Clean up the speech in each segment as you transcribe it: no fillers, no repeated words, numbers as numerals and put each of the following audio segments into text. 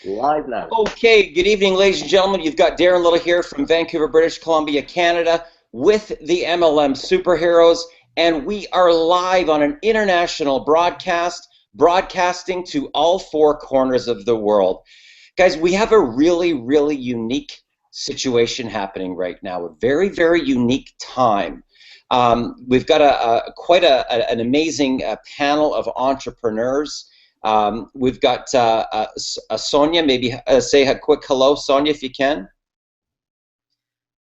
Live now. Okay, good evening, ladies and gentlemen. You've got Darren Little here from Vancouver, British Columbia, Canada, with the MLM Superheroes, and we are live on an international broadcast, broadcasting to all four corners of the world. Guys, we have a really unique situation happening right now, a very unique time. We've got an amazing panel of entrepreneurs. We've got Sonia. Maybe say a quick hello, Sonia, if you can.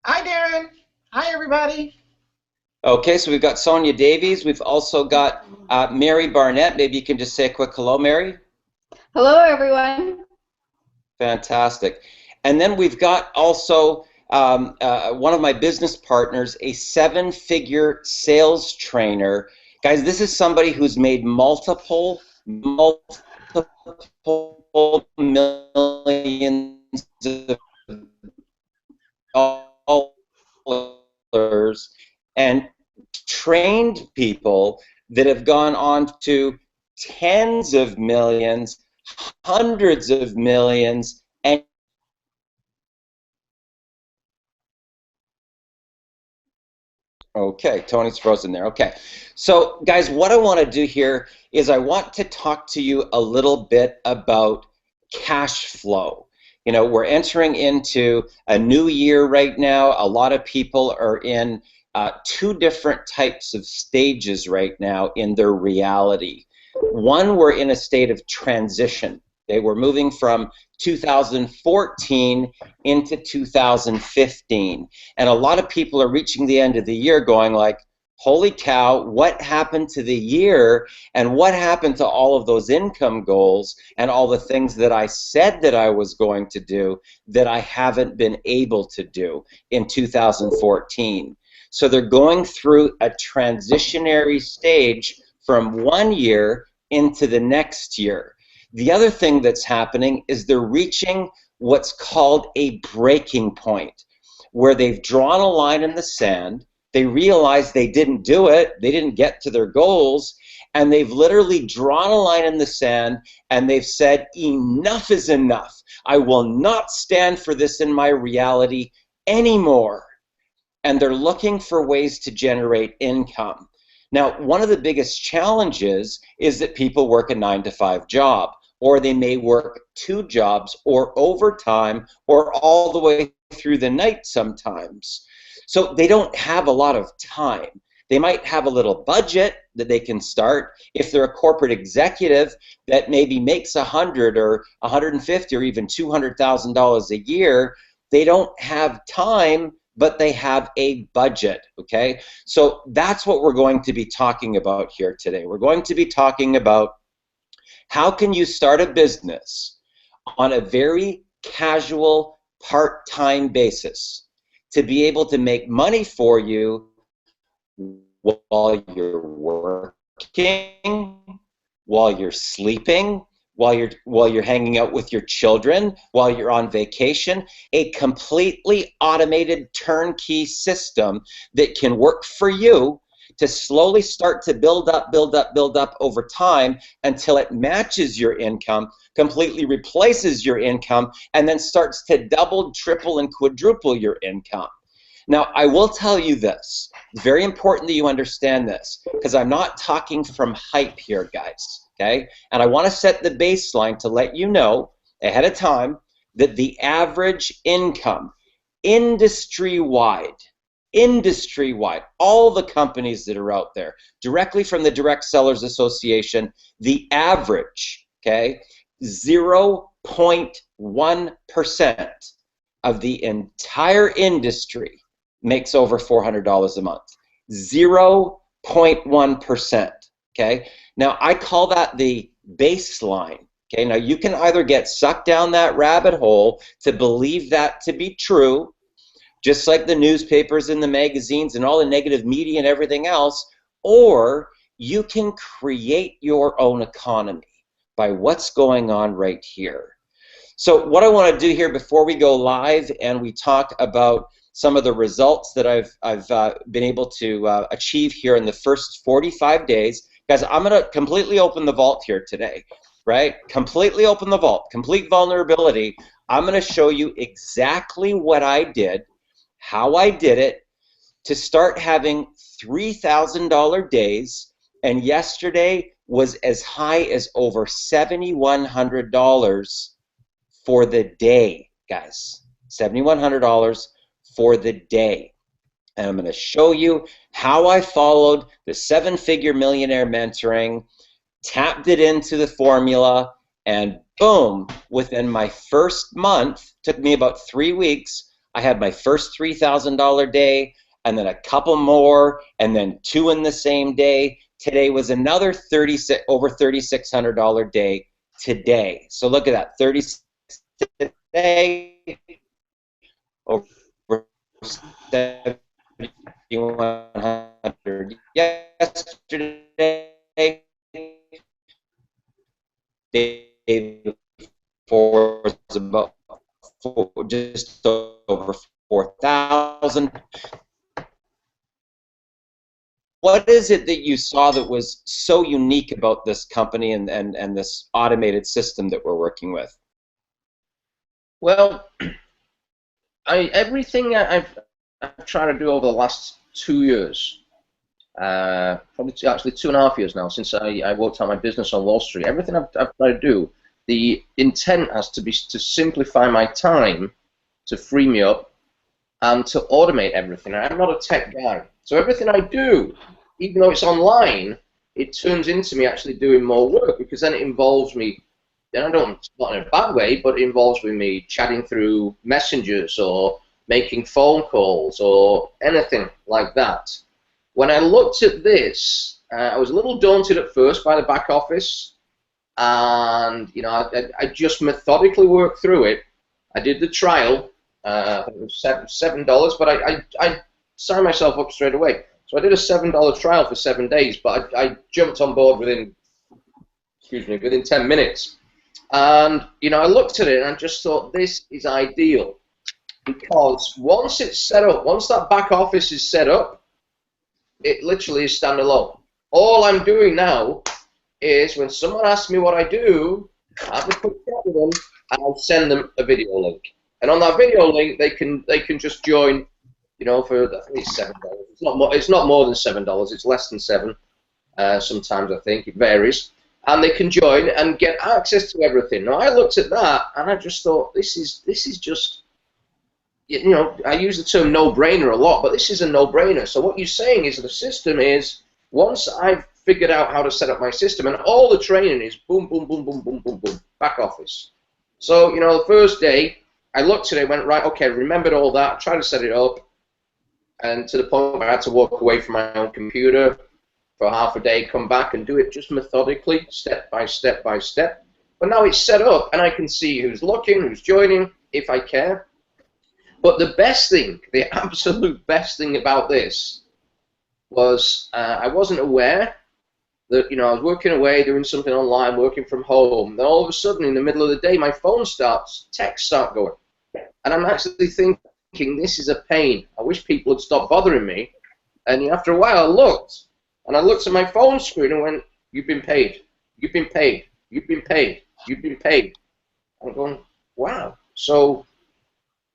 Hi, Darren. Hi, everybody. Okay, so we've got Sonia Davies. We've also got Mary Barnett. Maybe you can just say a quick hello, Mary. Hello, everyone. Fantastic. And then we've got also one of my business partners, a seven-figure sales trainer. Guys, this is somebody who's made multiple millions of dollars and trained people that have gone on to tens of millions, hundreds of millions, and okay, Tony's frozen there. Okay, so guys, what I want to do here is I want to talk to you a little bit about cash flow. You know, we're entering into a new year right now. A lot of people are in two different types of stages right now in their reality. One, we're in a state of transition. They were moving from 2014 into 2015. And a lot of people are reaching the end of the year going like, holy cow, what happened to the year and what happened to all of those income goals and all the things that I said that I was going to do that I haven't been able to do in 2014. So they're going through a transitionary stage from one year into the next year. The other thing that's happening is they're reaching what's called a breaking point, where they've drawn a line in the sand, they realize they didn't do it, they didn't get to their goals, and they've literally drawn a line in the sand and they've said, enough is enough. I will not stand for this in my reality anymore. And they're looking for ways to generate income. Now, one of the biggest challenges is that people work a 9-to-5 job, or they may work 2 jobs or overtime or all the way through the night sometimes. So they don't have a lot of time. They might have a little budget that they can start. If they're a corporate executive that maybe makes $100 or $150 or even $200,000 a year, they don't have time, but they have a budget, okay? So that's what we're going to be talking about here today. We're going to be talking about how can you start a business on a very casual, part-time basis to be able to make money for you while you're working, while you're sleeping, while you're hanging out with your children, while you're on vacation, a completely automated turnkey system that can work for you to slowly start to build up over time until it matches your income, completely replaces your income, and then starts to double, triple, and quadruple your income. Now, I will tell you this. It's very important that you understand this, because I'm not talking from hype here, guys. Okay? And I want to set the baseline to let you know ahead of time that the average income industry-wide, all the companies that are out there, directly from the Direct Sellers Association, the average, okay, 0.1% of the entire industry makes over $400 a month. 0.1%, okay? Now, I call that the baseline. Okay, now you can either get sucked down that rabbit hole to believe that to be true, just like the newspapers and the magazines and all the negative media and everything else, or you can create your own economy by what's going on right here. So what I want to do here before we go live and we talk about some of the results that I've been able to achieve here in the first 45 days, guys, I'm going to completely open the vault here today. right? Completely open the vault, complete vulnerability. I'm going to show you exactly what I did, how I did it, to start having $3,000 days, and yesterday was as high as over $7,100 for the day, guys. $7,100 for the day. And I'm going to show you how I followed the 7-figure millionaire mentoring, tapped it into the formula, and boom, within my first month, took me about 3 weeks, I had my first $3,000 day, and then a couple more, and then 2 in the same day. Today was another over $3,600 day today. So look at that, 36 today, over 7,100 yesterday, day before was about just over 4,000. What is it that you saw that was so unique about this company and this automated system that we're working with? Well, everything I've tried to do over the last 2 years, probably actually 2.5 years now, since I worked out my business on Wall Street, everything I've tried to do, the intent has to be to simplify my time, to free me up, and to automate everything. I'm not a tech guy, so everything I do, even though it's online, it turns into me actually doing more work, because then it involves me, and not in a bad way, but it involves with me chatting through messengers or making phone calls or anything like that. When I looked at this, I was a little daunted at first by the back office, and I just methodically worked through it. I did the trial. I think it was $7, but I signed myself up straight away. So I did a $7 trial for 7 days, but I jumped on board within 10 minutes. And I looked at it and I just thought, this is ideal, because once it's set up, once that back office is set up, it literally is standalone. All I'm doing now is when someone asks me what I do, I have a quick chat with them and I'll send them a video link. And on that video link, they can just join, for I think it's $7. It's not more than $7. It's less than $7. Sometimes I think it varies. And they can join and get access to everything. Now I looked at that and I just thought, this is just, I use the term no-brainer a lot, but this is a no-brainer. So what you're saying is the system is, once I've figured out how to set up my system, and all the training is boom, boom, boom, boom, boom, boom, boom, back office. So, the first day, I looked at it, went, right, okay, remembered all that, tried to set it up, and to the point where I had to walk away from my own computer for half a day, come back and do it just methodically, step by step by step. But now it's set up, and I can see who's looking, who's joining, if I care. But the best thing, the absolute best thing about this was I wasn't aware that, I was working away, doing something online, working from home. Then all of a sudden, in the middle of the day, my phone texts start going. And I'm actually thinking, this is a pain. I wish people would stop bothering me. And after a while, I looked at my phone screen and went, you've been paid, you've been paid, you've been paid, you've been paid. I'm going, wow. So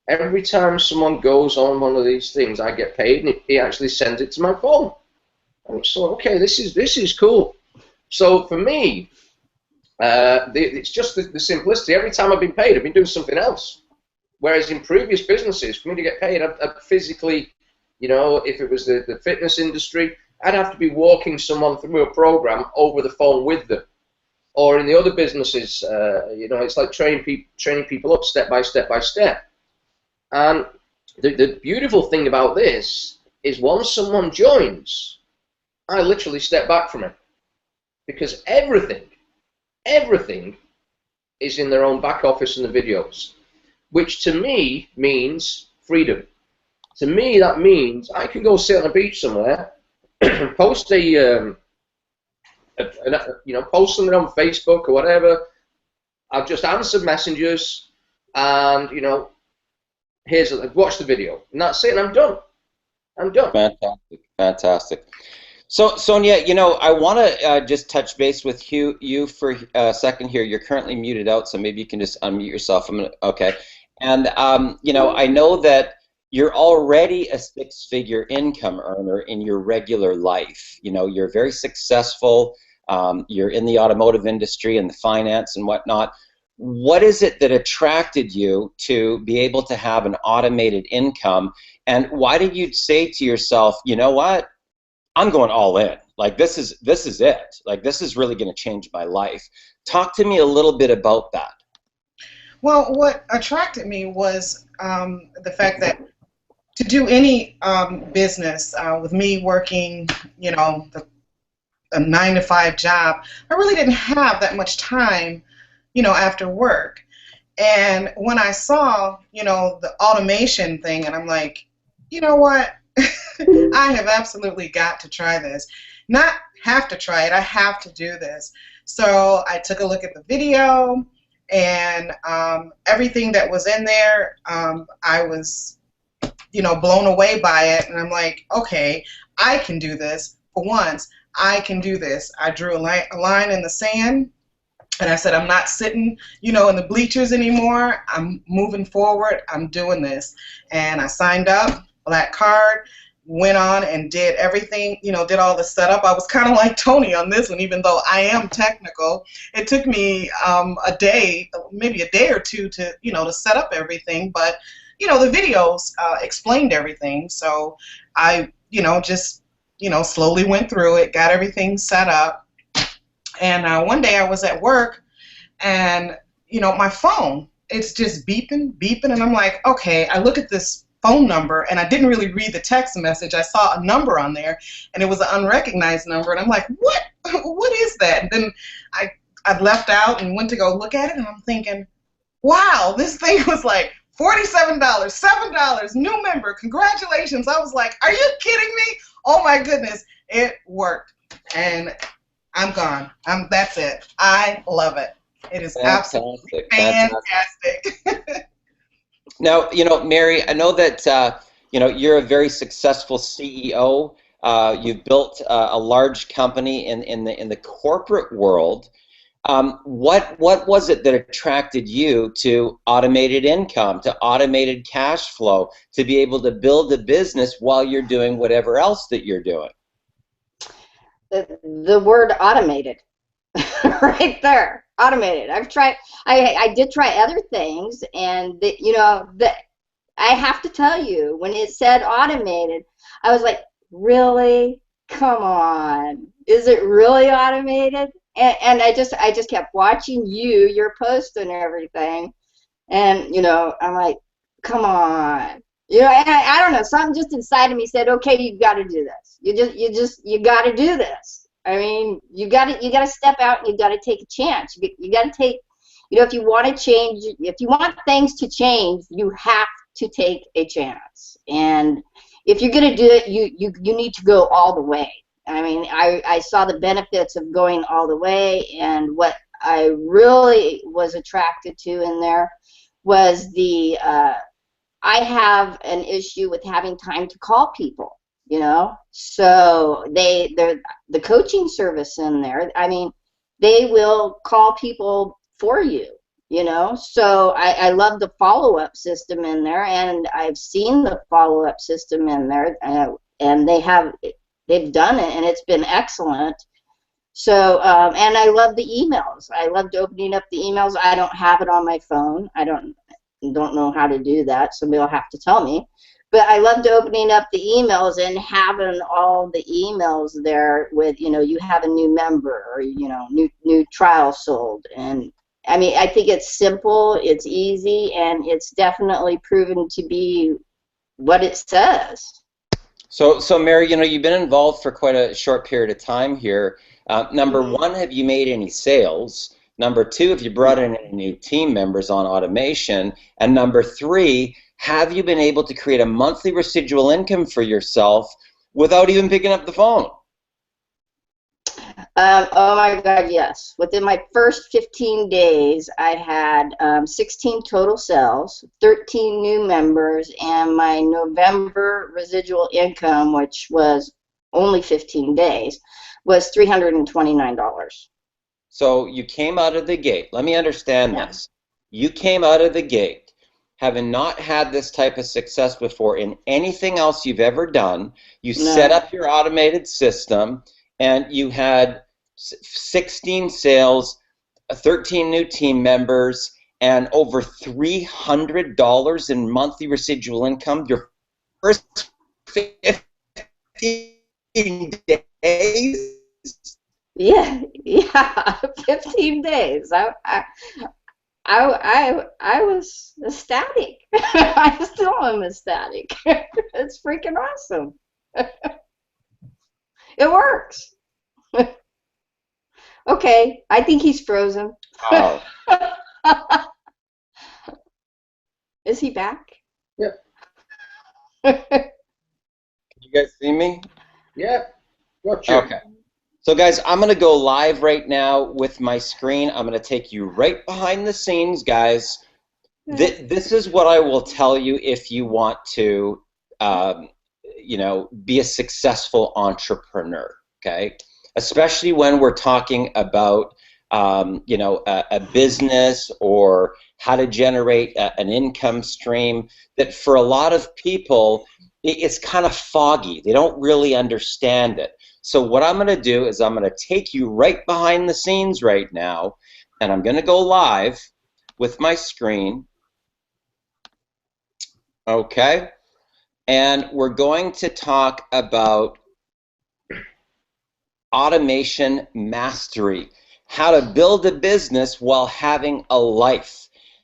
every time someone goes on one of these things, I get paid, and he actually sends it to my phone. And so, okay, this is cool. So for me, it's just the simplicity. Every time I've been paid, I've been doing something else. Whereas in previous businesses, for me to get paid, I'd physically, if it was the fitness industry, I'd have to be walking someone through a program over the phone with them. Or in the other businesses, it's like training people up step by step by step. And the beautiful thing about this is once someone joins, I literally step back from it, because everything is in their own back office in the videos, which to me means freedom. To me, that means I can go sit on a beach somewhere, post post something on Facebook or whatever. I've just answered messengers, and watch the video, and that's it, and I'm done. Fantastic, fantastic. So, Sonia, I want to just touch base with you for a second here. You're currently muted out, so maybe you can just unmute yourself. Okay. And, I know that you're already a six-figure income earner in your regular life. You're very successful. You're in the automotive industry and the finance and whatnot. What is it that attracted you to be able to have an automated income? And why did you say to yourself, you know what? I'm going all in. Like this is it. Like this is really going to change my life. Talk to me a little bit about that. Well, what attracted me was the fact that to do any business with me working, a 9-to-5 job, I really didn't have that much time, after work. And when I saw, the automation thing, and I'm like, you know what? I have absolutely got to try this. Not have to try it, I have to do this. So I took a look at the video, and everything that was in there, I was, blown away by it. And I'm like, okay, I can do this. For once, I can do this. I drew a line in the sand, and I said, I'm not sitting, in the bleachers anymore. I'm moving forward. I'm doing this. And I signed up, black card, went on and did everything, did all the setup. I was kind of like Tony on this one, even though I am technical. It took me a day, maybe a day or two to, to set up everything. But, the videos explained everything. So I, just, slowly went through it, got everything set up. And one day I was at work, and, my phone, it's just beeping, beeping. And I'm like, okay, I look at this phone number, and I didn't really read the text message. I saw a number on there, and it was an unrecognized number, and I'm like, what is that? And then I left out and went to go look at it, and I'm thinking, wow, this thing was like $47, $7, new member, congratulations. I was like, are you kidding me? Oh my goodness, it worked, and I'm gone. That's it. I love it. It is absolutely fantastic. Now, Mary, I know that you're a very successful CEO. You've built a large company in the corporate world. What was it that attracted you to automated income, to automated cash flow, to be able to build a business while you're doing whatever else that you're doing? The word automated, right there. Automated. I did try other things, and I have to tell you, when it said automated, I was like, really? Come on, is it really automated? And I just kept watching your post and everything, and I'm like, come on, and I don't know, something just inside of me said, okay, you got to do this. You got to do this. I mean, you got to step out, and you got to take a chance. You got to take, if you want to change, if you want things to change, you have to take a chance. And if you're going to do it, you need to go all the way. I mean, I saw the benefits of going all the way, and what I really was attracted to in there was I have an issue with having time to call people. So they're the coaching service in there. I mean, they will call people for you, So I love the follow-up system in there, and I've seen the follow-up system in there, and they've done it, and it's been excellent. So, and I love the emails. I loved opening up the emails. I don't have it on my phone. I don't know how to do that. Somebody will have to tell me. But I loved opening up the emails and having all the emails there with, you have a new member, or, new trial sold. And I mean, I think it's simple, it's easy, and it's definitely proven to be what it says. So Mary, you've been involved for quite a short period of time here. Number one, have you made any sales? Number two, have you brought in any new team members on automation? And number three, have you been able to create a monthly residual income for yourself without even picking up the phone? Oh my God, yes. Within my first 15 days, I had 16 total sales, 13 new members, and my November residual income, which was only 15 days, was $329. So you came out of the gate. Let me understand Yeah. this. You came out of the gate having not had this type of success before in anything else you've ever done. You set up your automated system, and you had 16 sales, 13 new team members, and over $300 in monthly residual income. Your first 15 days. Yeah, 15 days. I was ecstatic. I still am ecstatic. It's freaking awesome. It works. Okay, I think he's frozen. Wow. Is he back? Yep. You guys see me? Yeah. Gotcha. Okay. So guys, I'm going to go live right now with my screen. I'm going to take you right behind the scenes, guys. This is what I will tell you if you want to, you know, be a successful entrepreneur, okay? Especially when we're talking about, you know, a business or how to generate an income stream that for a lot of people, it's kind of foggy. They don't really understand it. So what I'm going to do is I'm going to take you right behind the scenes right now, and I'm going to go live with my screen. Okay, and we're going to talk about automation mastery, how to build a business while having a life.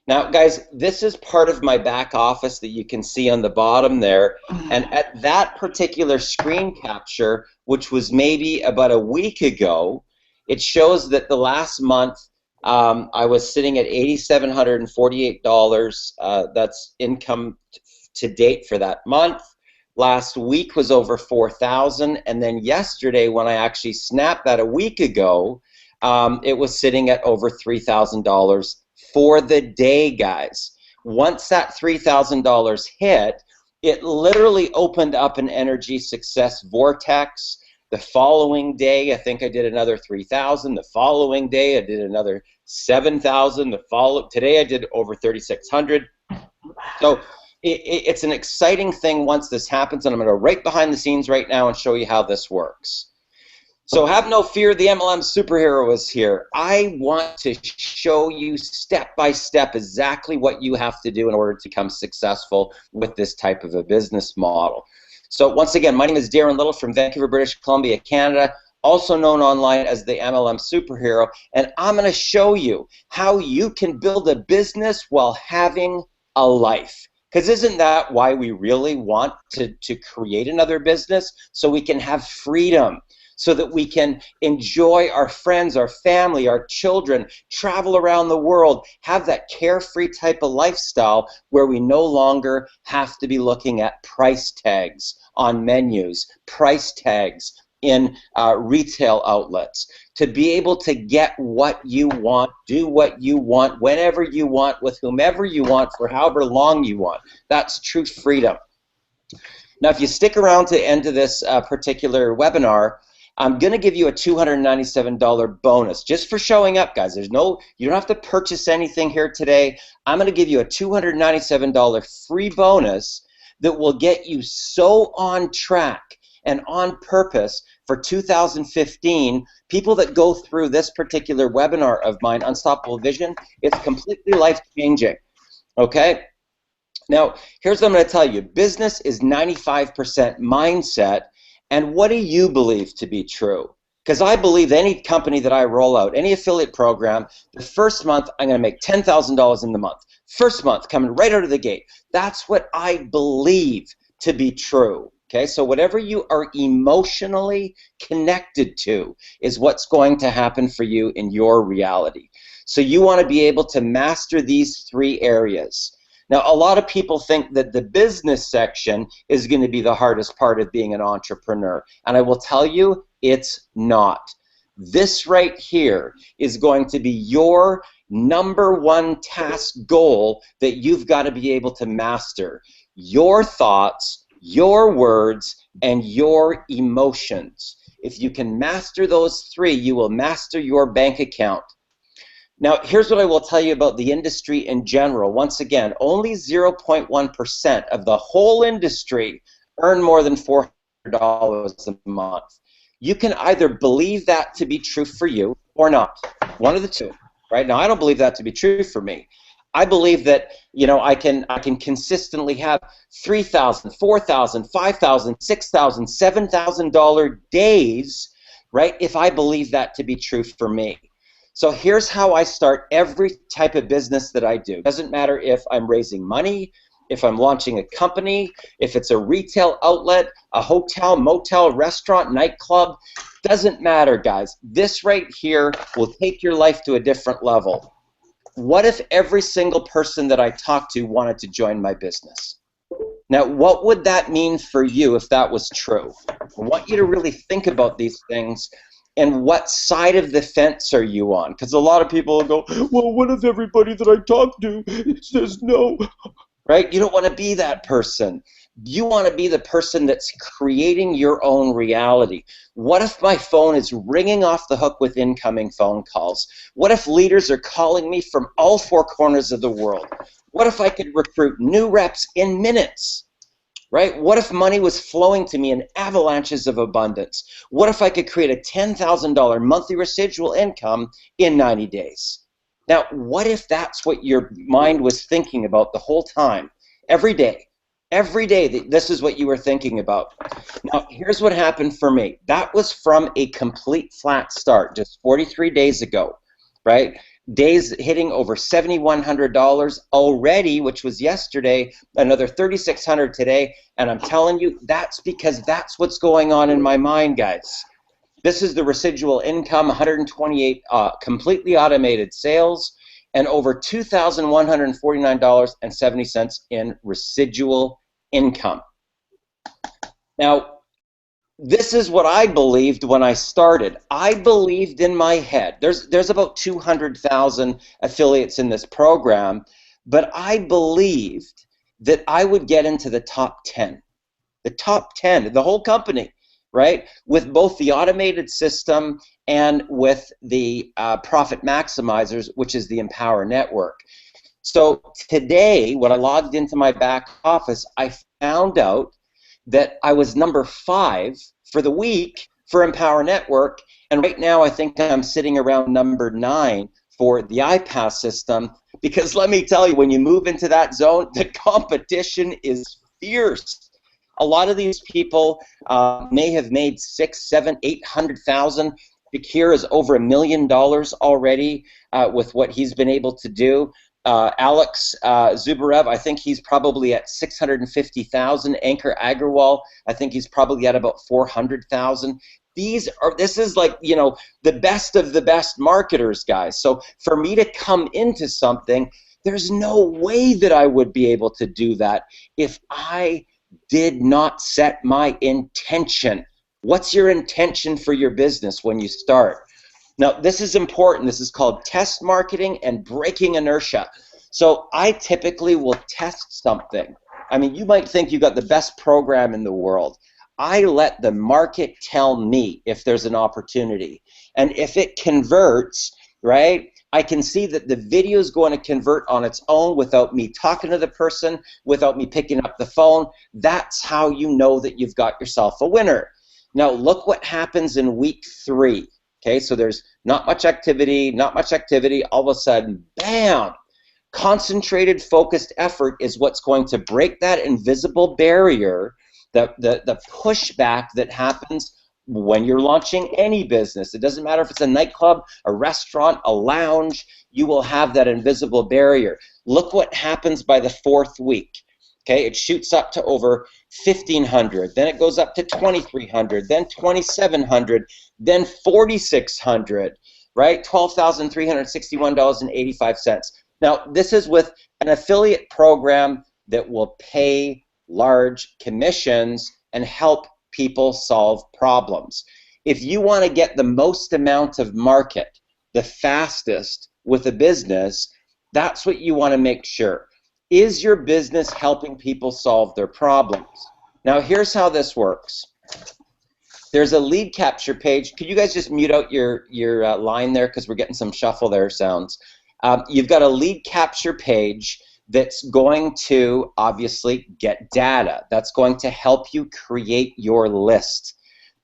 Now, guys, this is part of my back office that you can see on the bottom there, and at that particular screen capture, which was maybe about a week ago, it shows that the last month I was sitting at $8,748. That's income to date for that month. Last week was over $4,000, and then yesterday, when I actually snapped that a week ago, it was sitting at over $3,000 for the day, guys. Once that $3,000 hit, it literally opened up an energy success vortex. The following day, I think I did another 3,000. The following day, I did another 7,000. Today, I did over 3,600. So it's an exciting thing once this happens, and I'm going to go right behind the scenes right now and show you how this works. So have no fear, the MLM superhero is here. I want to show you step by step exactly what you have to do in order to become successful with this type of a business model. So once again, my name is Darren Little from Vancouver, British Columbia, Canada, also known online as the MLM superhero, and I'm going to show you how you can build a business while having a life. Because isn't that why we really want to create another business? So we can have freedom, so that we can enjoy our friends, our family, our children, travel around the world, have that carefree type of lifestyle where we no longer have to be looking at price tags on menus, price tags in retail outlets, to be able to get what you want, do what you want, whenever you want, with whomever you want, for however long you want. That's true freedom. Now, if you stick around to the end of this particular webinar, I'm going to give you a $297 bonus just for showing up, guys. You don't have to purchase anything here today. I'm going to give you a $297 free bonus that will get you so on track and on purpose for 2015. People that go through this particular webinar of mine, Unstoppable Vision, it's completely life-changing, okay? Now, here's what I'm going to tell you. Business is 95% mindset. And what do you believe to be true? Because I believe any company that I roll out, any affiliate program, the first month I'm going to make $10,000 in the month. First month, coming right out of the gate. That's what I believe to be true. Okay, so whatever you are emotionally connected to is what's going to happen for you in your reality. So you want to be able to master these three areas. Now, a lot of people think that the business section is going to be the hardest part of being an entrepreneur, and I will tell you, it's not. This right here is going to be your #1 task goal that you've got to be able to master. Your thoughts, your words, and your emotions. If you can master those three, you will master your bank account. Now, here's what I will tell you about the industry in general. Once again, only 0.1% of the whole industry earn more than $400 a month. You can either believe that to be true for you or not. One of the two. Right now, I don't believe that to be true for me. I believe that, you know, I can consistently have $3,000, $4,000, $5,000, $6,000, $7,000 days, right? If I believe that to be true for me. So here's how I start every type of business that I do. Doesn't matter if I'm raising money, if I'm launching a company, if it's a retail outlet, a hotel, motel, restaurant, nightclub. Doesn't matter, guys. This right here will take your life to a different level. What if every single person that I talked to wanted to join my business? Now, what would that mean for you if that was true? I want you to really think about these things and what side of the fence are you on? Because a lot of people will go, well, what if everybody that I talk to says no? Right? You don't want to be that person. You want to be the person that's creating your own reality. What if my phone is ringing off the hook with incoming phone calls? What if leaders are calling me from all four corners of the world? What if I could recruit new reps in minutes? Right? What if money was flowing to me in avalanches of abundance? What if I could create a $10,000 monthly residual income in 90 days? Now, what if that's what your mind was thinking about the whole time, every day? Every day, this is what you were thinking about. Now, here's what happened for me. That was from a complete flat start just 43 days ago, right? Days hitting over $7,100 already, which was yesterday, another $3,600 today, and I'm telling you, that's because that's what's going on in my mind, guys. This is the residual income, 128 completely automated sales, and over $2,149.70 in residual income. Now, this is what I believed when I started. I believed in my head. There's about 200,000 affiliates in this program, but I believed that I would get into the top 10. The top 10, the whole company, right? With both the automated system and with the profit maximizers, which is the Empower Network. So today, when I logged into my back office, I found out that I was number 5 for the week for Empower Network, and right now I think I'm sitting around number 9 for the iPass system, because let me tell you, when you move into that zone, the competition is fierce. A lot of these people may have made 6, 7, 800,000. Shakir is over $1 million already with what he's been able to do. Alex Zubarev, I think he's probably at 650,000. Ankur Agrawal, I think he's probably at about 400,000. This is like, you know, the best of the best marketers, guys. So for me to come into something, there's no way that I would be able to do that if I did not set my intention. What's your intention for your business when you start? Now, this is important. This is called test marketing and breaking inertia. So I typically will test something. I mean, you might think you got the best program in the world. I let the market tell me if there's an opportunity. And if it converts, right, I can see that the video is going to convert on its own without me talking to the person, without me picking up the phone. That's how you know that you've got yourself a winner. Now, look what happens in week 3. Okay, so there's not much activity, all of a sudden, bam! Concentrated, focused effort is what's going to break that invisible barrier, the pushback that happens when you're launching any business. It doesn't matter if it's a nightclub, a restaurant, a lounge, you will have that invisible barrier. Look what happens by the 4th week. Okay, it shoots up to over 1,500, then it goes up to 2,300, then 2,700, then 4,600, right? $12,361.85. Now, this is with an affiliate program that will pay large commissions and help people solve problems. If you want to get the most amount of market, the fastest with a business, that's what you want to make sure. Is your business helping people solve their problems? Now here's how this works. There's a lead capture page. Could you guys just mute out your line there, because we're getting some shuffle there sounds. You've got a lead capture page that's going to obviously get data. That's going to help you create your list.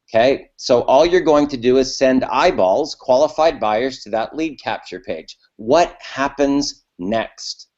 Okay, so all you're going to do is send eyeballs, qualified buyers, to that lead capture page. What happens next?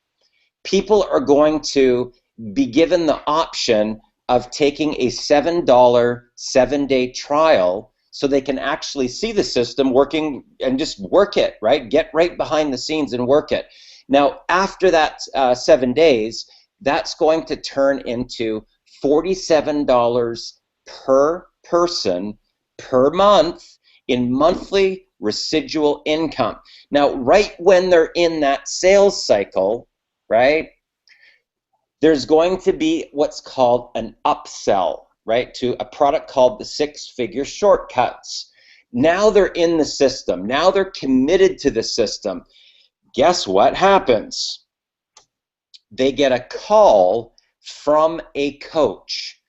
People are going to be given the option of taking a $7 7-day trial so they can actually see the system working and just work it, right? Get right behind the scenes and work it. Now, after that 7 days, that's going to turn into $47 per person per month in monthly residual income. Now, right when they're in that sales cycle, right, there's going to be what's called an upsell, right, to a product called the 6-figure shortcuts. Now they're in the system. Now they're committed to the system. Guess what happens? They get a call from a coach.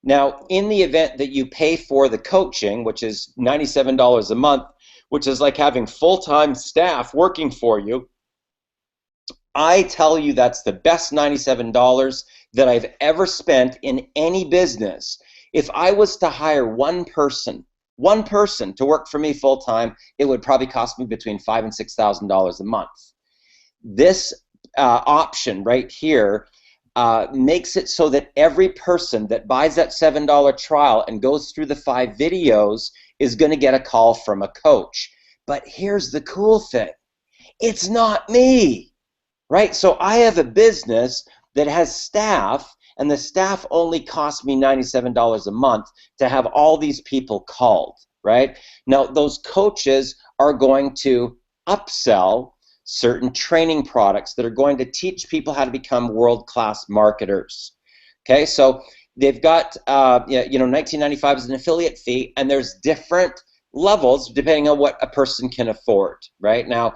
Now, in the event that you pay for the coaching, which is $97 a month, which is like having full-time staff working for you, I tell you that's the best $97 that I've ever spent in any business. If I was to hire one person to work for me full-time, it would probably cost me between $5,000 and $6,000 a month. This option right here makes it so that every person that buys that $7 trial and goes through the 5 videos is going to get a call from a coach. But here's the cool thing. It's not me, right? So I have a business that has staff, and the staff only cost me $97 a month to have all these people called, right? Now, those coaches are going to upsell certain training products that are going to teach people how to become world-class marketers. Okay, so they've got, $19.95 is an affiliate fee, and there's different levels depending on what a person can afford, right? Now,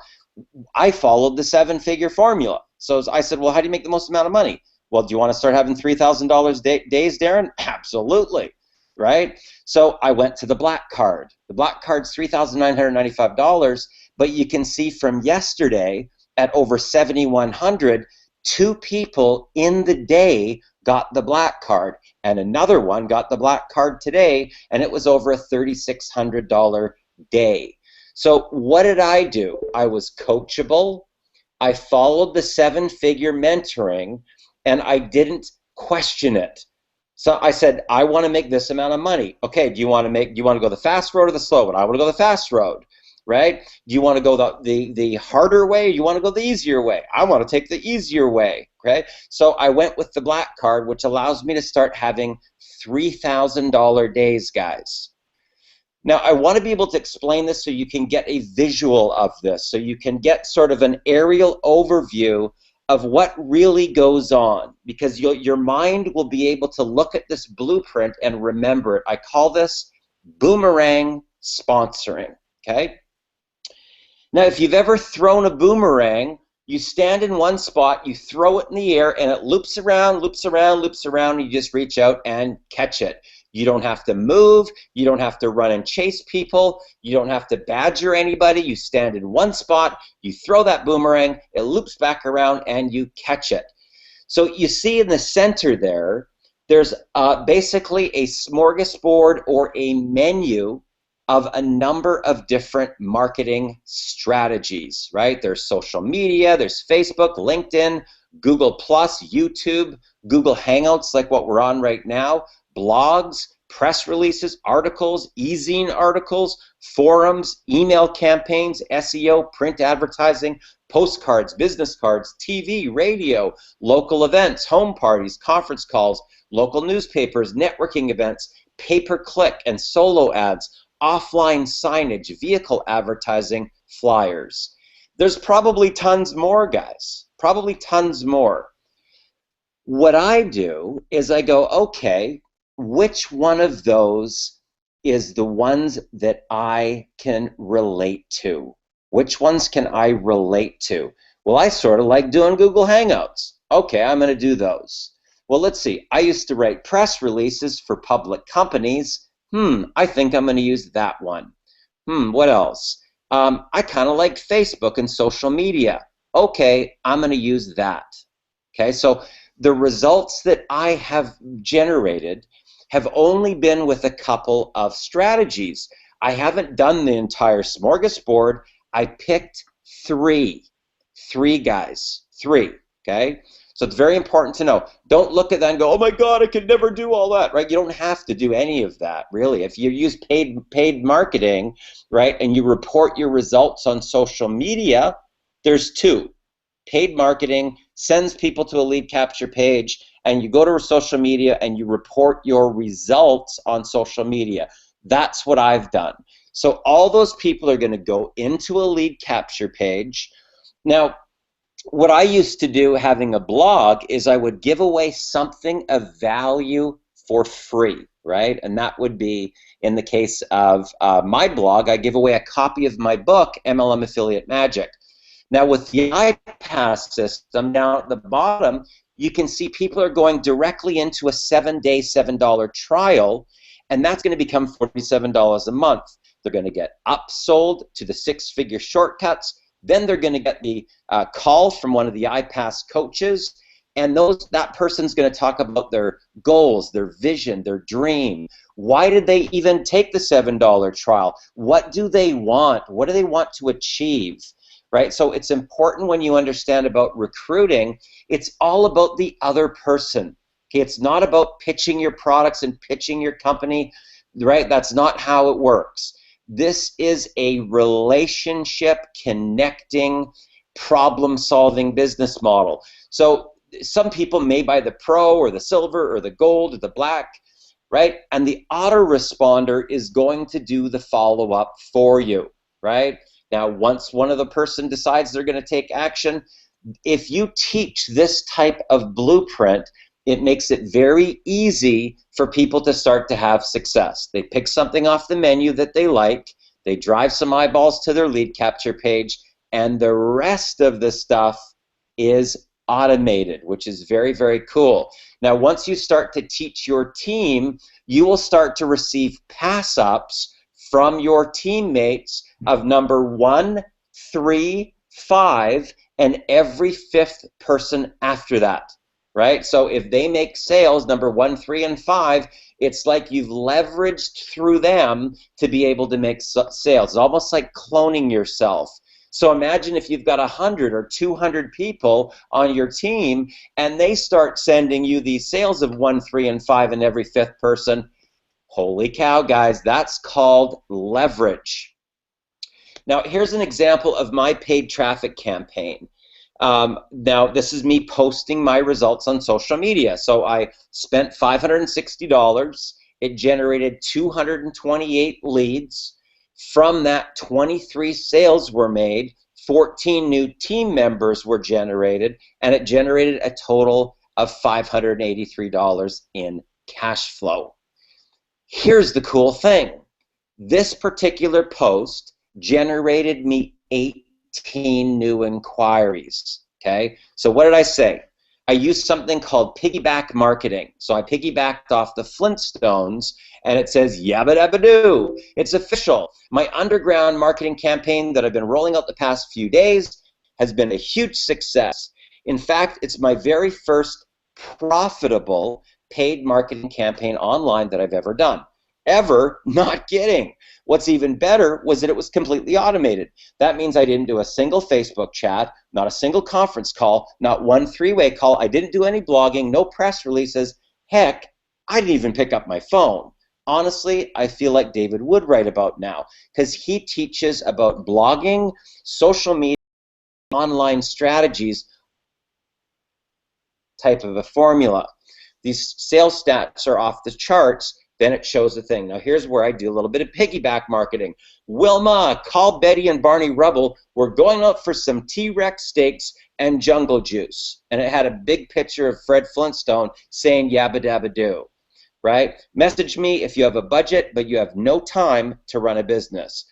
I followed the 7-figure formula. So I said, well, how do you make the most amount of money? Well, do you want to start having $3,000 days, Darren? Absolutely, right? So I went to the black card. The black card's $3,995, but you can see from yesterday at over 7,100, 2 people in the day got the black card, and another one got the black card today, and it was over a $3,600 day. So what did I do? I was coachable. I followed the 7-figure mentoring, and I didn't question it. So I said, I want to make this amount of money. Okay, do you want to go the fast road or the slow one? I want to go the fast road, right? Do you want to go the harder way, or you want to go the easier way? I want to take the easier way, okay? So I went with the black card, which allows me to start having $3,000 days, guys. Now, I want to be able to explain this so you can get a visual of this, so you can get sort of an aerial overview of what really goes on, because your mind will be able to look at this blueprint and remember it. I call this boomerang sponsoring, okay? Now, if you've ever thrown a boomerang, you stand in one spot, you throw it in the air, and it loops around, loops around, loops around, and you just reach out and catch it. You don't have to move. You don't have to run and chase people. You don't have to badger anybody. You stand in one spot, you throw that boomerang, it loops back around, and you catch it. So you see in the center there's basically a smorgasbord or a menu of a number of different marketing strategies, right? There's social media, there's Facebook, LinkedIn, Google+, YouTube, Google Hangouts like what we're on right now, blogs, press releases, articles, e-zine articles, forums, email campaigns, SEO, print advertising, postcards, business cards, TV, radio, local events, home parties, conference calls, local newspapers, networking events, pay-per-click and solo ads, offline signage, vehicle advertising, flyers. There's probably tons more, guys, probably tons more. What I do is I go, okay, which one of those is the ones that I can relate to? Which ones can I relate to? Well, I sort of like doing Google Hangouts. Okay, I'm going to do those. Well, let's see. I used to write press releases for public companies. I think I'm going to use that one. What else? I kind of like Facebook and social media. Okay, I'm going to use that. Okay, so the results that I have generated have only been with a couple of strategies. I haven't done the entire smorgasbord. I picked three guys, okay? So it's very important to know. Don't look at that and go, oh my God, I could never do all that, right? You don't have to do any of that, really. If you use paid marketing, right, and you report your results on social media, there's two. Paid marketing sends people to a lead capture page, and you go to social media and you report your results on social media. That's what I've done. So all those people are going to go into a lead capture page. Now, what I used to do having a blog is I would give away something of value for free, right? And that would be, in the case of my blog, I give away a copy of my book, MLM Affiliate Magic. Now with the iPass system down at the bottom, you can see people are going directly into a 7-day, $7 trial, and that's going to become $47 a month. They're going to get upsold to the 6-figure shortcuts. Then they're going to get the call from one of the iPass coaches, and that person's going to talk about their goals, their vision, their dream. Why did they even take the $7 trial? What do they want? What do they want to achieve? Right? So it's important when you understand about recruiting, it's all about the other person. Okay? It's not about pitching your products and pitching your company, right? That's not how it works. This is a relationship connecting, problem-solving business model. So some people may buy the pro or the silver or the gold or the black, right? And the autoresponder is going to do the follow-up for you, right? Now, once one of the person decides they're going to take action, if you teach this type of blueprint, it makes it very easy for people to start to have success. They pick something off the menu that they like, they drive some eyeballs to their lead capture page, and the rest of the stuff is automated, which is very, very cool. Now, once you start to teach your team, you will start to receive pass-ups from your teammates of number 1, 3, 5, and every 5th person after that. Right? So if they make sales number 1, 3, and 5, it's like you've leveraged through them to be able to make sales. It's almost like cloning yourself. So imagine if you've got 100 or 200 people on your team and they start sending you these sales of 1, 3, and 5 and every 5th person. Holy cow, guys, that's called leverage. Now, here's an example of my paid traffic campaign. Now, this is me posting my results on social media. So I spent $560. It generated 228 leads. From that, 23 sales were made, 14 new team members were generated, and it generated a total of $583 in cash flow. Here's the cool thing. This particular post generated me 18 new inquiries, okay? So what did I say? I used something called piggyback marketing. So I piggybacked off the Flintstones, and it says, yabba dabba doo. It's official. My underground marketing campaign that I've been rolling out the past few days has been a huge success. In fact, it's my very first profitable paid marketing campaign online that I've ever done. Ever, not kidding. What's even better was that it was completely automated. That means I didn't do a single Facebook chat, not a single conference call, not one 3-way call. I didn't do any blogging, no press releases. Heck, I didn't even pick up my phone. Honestly, I feel like David would write about now because he teaches about blogging, social media, online strategies, type of a formula. These sales stats are off the charts. Then it shows the thing. Now here's where I do a little bit of piggyback marketing. Wilma, call Betty and Barney Rubble. We're going out for some T-Rex steaks and jungle juice. And it had a big picture of Fred Flintstone saying yabba dabba doo, right? Message me if you have a budget, but you have no time to run a business.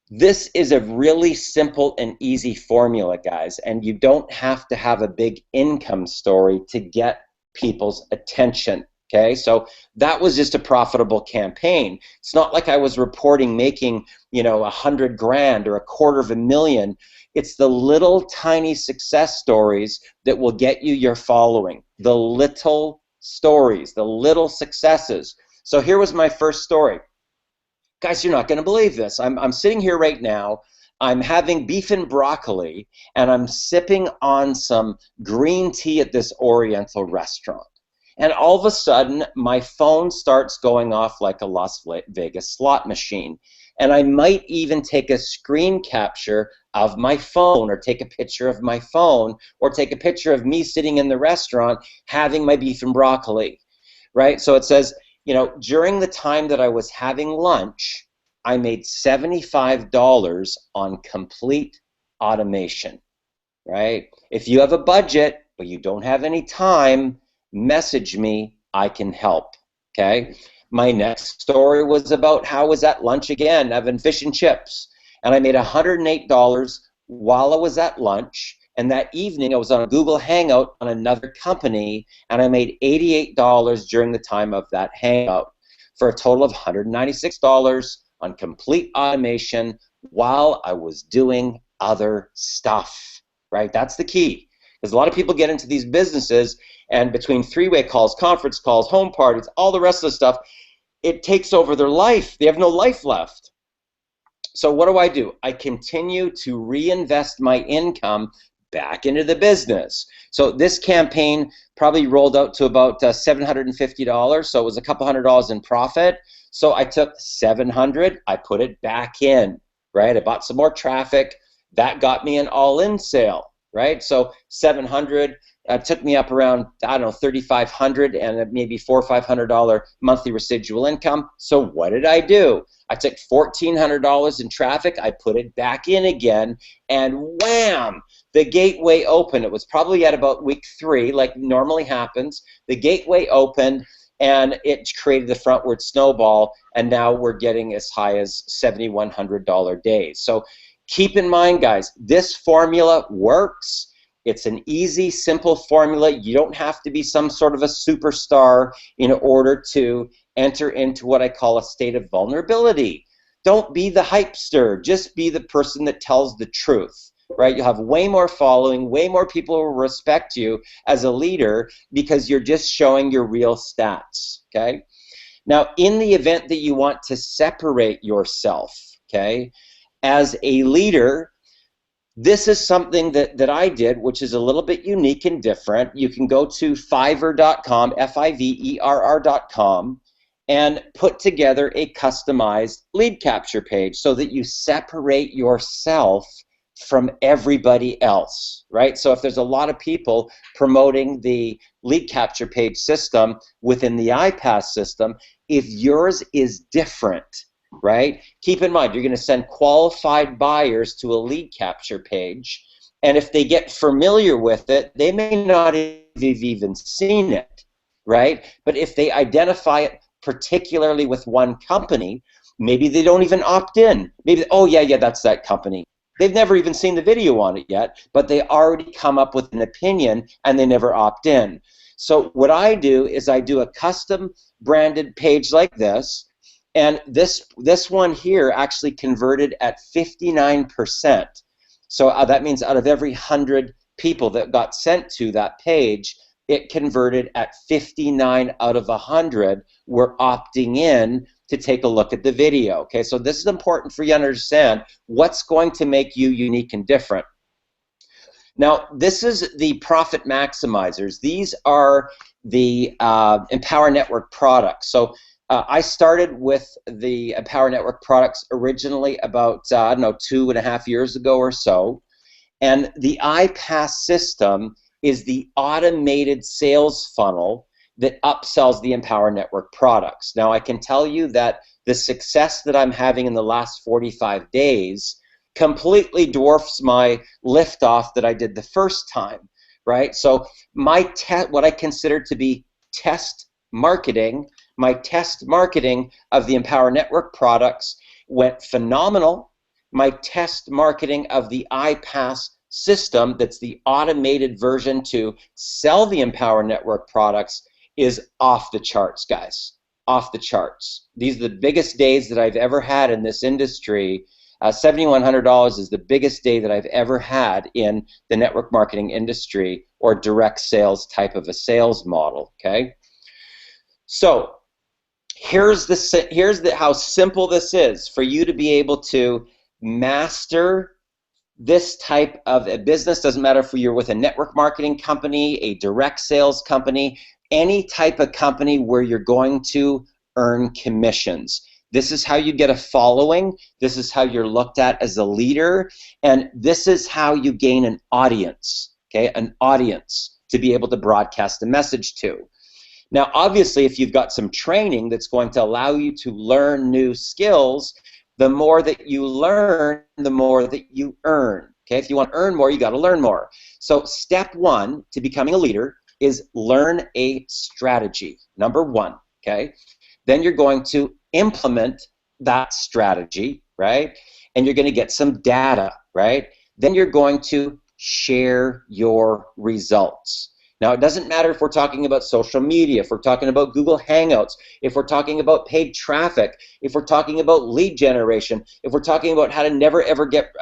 This is a really simple and easy formula, guys, and you don't have to have a big income story to get people's attention. Okay, so that was just a profitable campaign. It's not like I was reporting making, you know, 100 grand or $250,000. It's the little tiny success stories that will get you your following. The little stories, the little successes. So here was my first story. Guys, you're not going to believe this. I'm sitting here right now. I'm having beef and broccoli, and I'm sipping on some green tea at this Oriental restaurant. And all of a sudden, my phone starts going off like a Las Vegas slot machine. And I might even take a screen capture of my phone, or take a picture of my phone, or take a picture of me sitting in the restaurant having my beef and broccoli, right? So it says, you know, during the time that I was having lunch, I made $75 on complete automation, right? If you have a budget, but you don't have any time, message me, I can help, okay? My next story was about how I was at lunch again, having fish and chips, and I made $108 while I was at lunch, and that evening I was on a Google Hangout on another company, and I made $88 during the time of that hangout, for a total of $196 on complete automation while I was doing other stuff, right? That's the key, because a lot of people get into these businesses, and between three-way calls, conference calls, home parties, all the rest of the stuff, it takes over their life. They have no life left. So what do? I continue to reinvest my income back into the business. So this campaign probably rolled out to about $750, so it was a couple $100 in profit. So I took $700, I put it back in, right? I bought some more traffic. That got me an all-in sale, right? So $700 took me up around, I don't know, $3,500 and maybe $400 or $500 monthly residual income. So what did I do? I took $1,400 in traffic, I put it back in again, and wham, the gateway opened. It was probably at about week 3, like normally happens. The gateway opened, and it created the frontward snowball, and now we're getting as high as $7,100 days. So keep in mind, guys, this formula works. It's an easy, simple formula. You don't have to be some sort of a superstar in order to enter into what I call a state of vulnerability. Don't be the hypester. Just be the person that tells the truth, right? You'll have way more following, way more people will respect you as a leader because you're just showing your real stats, okay? Now, in the event that you want to separate yourself, okay, as a leader, this is something that I did, which is a little bit unique and different. You can go to Fiverr.com, Fiverr.com, and put together a customized lead capture page so that you separate yourself from everybody else, right? So if there's a lot of people promoting the lead capture page system within the iPass system, if yours is different, right? Keep in mind, you're going to send qualified buyers to a lead capture page, and if they get familiar with it, they may not have even seen it, right? But if they identify it particularly with one company, maybe they don't even opt in. Maybe, oh yeah, that's that company. They've never even seen the video on it yet, but they already come up with an opinion and they never opt in. So what I do is I do a custom branded page like this, and this one here actually converted at 59%. So that means out of every 100 people that got sent to that page, it converted at 59 out of 100 were opting in to take a look at the video. Okay, so this is important for you to understand what's going to make you unique and different. Now, this is the profit maximizers. These are the Empower Network products. So I started with the Empower Network products originally about, I don't know, 2.5 years ago or so. And the iPass system is the automated sales funnel that upsells the Empower Network products. Now, I can tell you that the success that I'm having in the last 45 days completely dwarfs my liftoff that I did the first time, right? So what I consider to be test marketing, my test marketing of the Empower Network products went phenomenal. My test marketing of the iPass system that's the automated version to sell the Empower Network products is off the charts, guys. Off the charts. These are the biggest days that I've ever had in this industry. $7,100 is the biggest day that I've ever had in the network marketing industry or direct sales type of a sales model, okay? So here's how simple this is for you to be able to master this type of a business. Doesn't matter if you're with a network marketing company, a direct sales company, any type of company where you're going to earn commissions. This is how you get a following. This is how you're looked at as a leader. And this is how you gain an audience, okay? An audience to be able to broadcast a message to. Now, obviously, if you've got some training that's going to allow you to learn new skills, the more that you learn, the more that you earn. Okay, if you want to earn more, you got to learn more. So step one to becoming a leader is learn a strategy, number one, okay? Then you're going to implement that strategy, right? And you're going to get some data, right? Then you're going to share your results. Now, it doesn't matter if we're talking about social media, if we're talking about Google Hangouts, if we're talking about paid traffic, if we're talking about lead generation, if we're talking about how to never ever get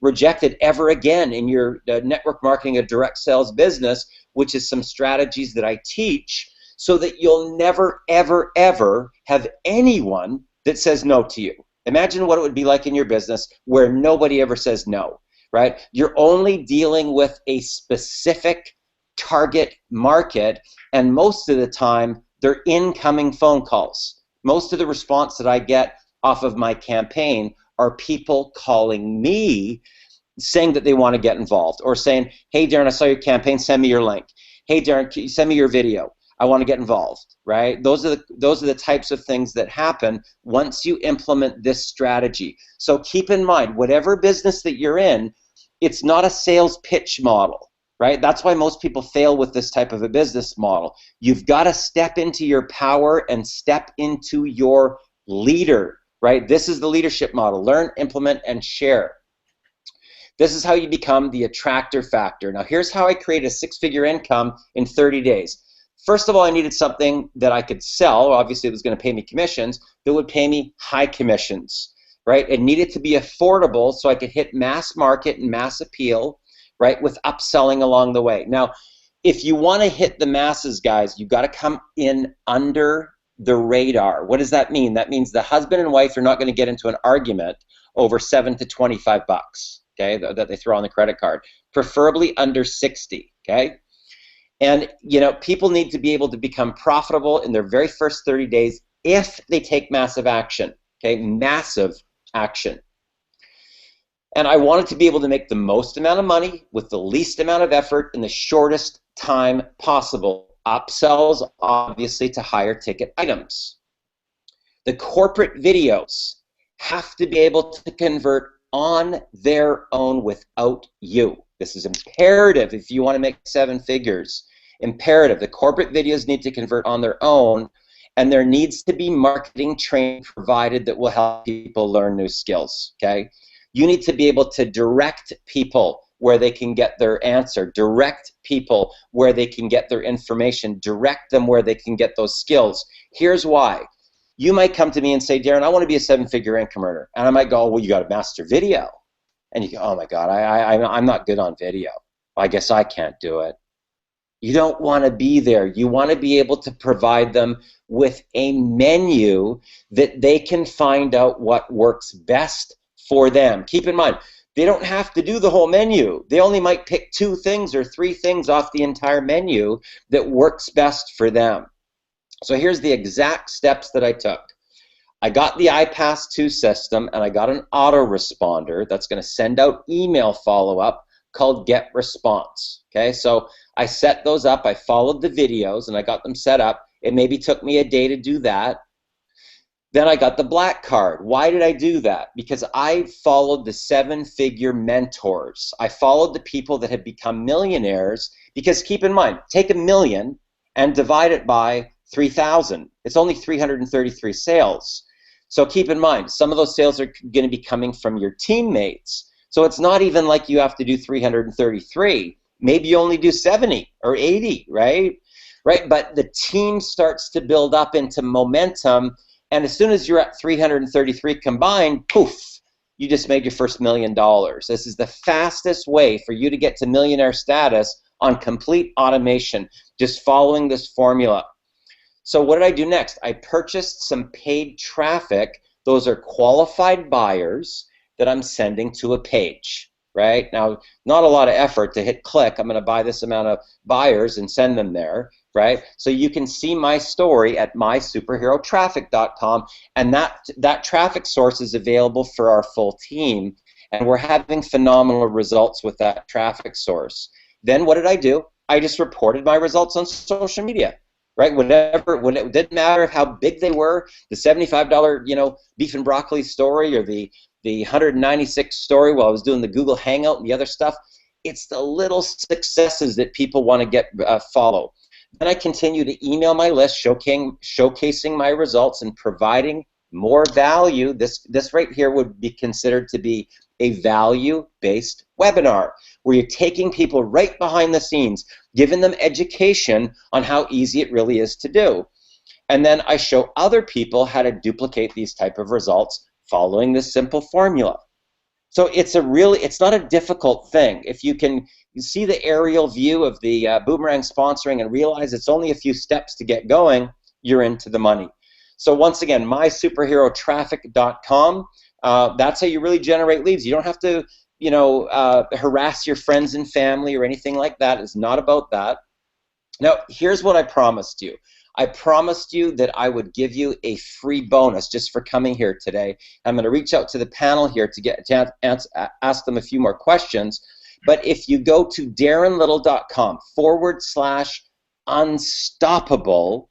rejected ever again in your network marketing or direct sales business, which is some strategies that I teach so that you'll never, ever, ever have anyone that says no to you. Imagine what it would be like in your business where nobody ever says no, right? You're only dealing with a specific target market, and most of the time they're incoming phone calls. Most of the response that I get off of my campaign are people calling me saying that they want to get involved, or saying, hey Darren, I saw your campaign, send me your link. Hey Darren, can you send me your video? I want to get involved, right? Those are the types of things that happen once you implement this strategy. So keep in mind, whatever business that you're in, it's not a sales pitch model. Right? That's why most people fail with this type of a business model. You've got to step into your power and step into your leader, right? This is the leadership model. Learn, implement, and share. This is how you become the attractor factor. Now, here's how I create a six-figure income in 30 days. First of all, I needed something that I could sell. Obviously, it was going to pay me commissions. That would pay me high commissions, right? It needed to be affordable so I could hit mass market and mass appeal, right, with upselling along the way. Now, if you want to hit the masses, guys, you've got to come in under the radar. What does that mean? That means the husband and wife are not going to get into an argument over $7 to $25, okay, that they throw on the credit card, preferably under 60, okay? And, you know, people need to be able to become profitable in their very first 30 days if they take massive action, okay, massive action. And I wanted to be able to make the most amount of money with the least amount of effort in the shortest time possible. Upsells, obviously, to higher ticket items. The corporate videos have to be able to convert on their own without you. This is imperative if you want to make 7 figures. Imperative. The corporate videos need to convert on their own, and there needs to be marketing training provided that will help people learn new skills, okay? You need to be able to direct people where they can get their answer, direct people where they can get their information, direct them where they can get those skills. Here's why. You might come to me and say, Darren, I want to be a 7-figure income earner. And I might go, well, you got to master video. And you go, oh my God, I'm not good on video. Well, I guess I can't do it. You don't want to be there. You want to be able to provide them with a menu that they can find out what works best for them. Keep in mind, they don't have to do the whole menu. They only might pick 2 things or 3 things off the entire menu that works best for them. So here's the exact steps that I took. I got the iPass 2 system, and I got an autoresponder that's going to send out email follow-up called Get Response. Okay, so I set those up. I followed the videos, and I got them set up. It maybe took me a day to do that. Then I got the black card. Why did I do that? Because I followed the 7-figure mentors. I followed the people that had become millionaires, because keep in mind, take $1 million and divide it by 3,000. It's only 333 sales. So keep in mind, some of those sales are going to be coming from your teammates. So it's not even like you have to do 333. Maybe you only do 70 or 80, right? Right, but the team starts to build up into momentum, and as soon as you're at 333 combined, poof, you just made your first $1 million. This is the fastest way for you to get to millionaire status on complete automation, just following this formula. So what did I do next? I purchased some paid traffic. Those are qualified buyers that I'm sending to a page, right? Now, not a lot of effort to hit click. I'm going to buy this amount of buyers and send them there, right? So you can see my story at mysuperherotraffic.com, and that traffic source is available for our full team, and we're having phenomenal results with that traffic source. Then what did I do? I just reported my results on social media. Right, when it didn't matter how big they were, the $75, beef and broccoli story, or the 196 story while I was doing the Google Hangout and the other stuff. It's the little successes that people want to get follow. Then I continue to email my list, showcasing my results and providing more value. This right here would be considered to be a value-based webinar, where you're taking people right behind the scenes, giving them education on how easy it really is to do. And then I show other people how to duplicate these type of results following this simple formula. So it's not a difficult thing. If you can see the aerial view of the Boomerang sponsoring and realize it's only a few steps to get going, you're into the money. So once again, mysuperherotraffic.com. That's how you really generate leads. You don't have to, harass your friends and family or anything like that. It's not about that. Now, here's what I promised you. I promised you that I would give you a free bonus just for coming here today. I'm going to reach out to the panel here to ask them a few more questions. But if you go to darrenlittle.com/unstoppable,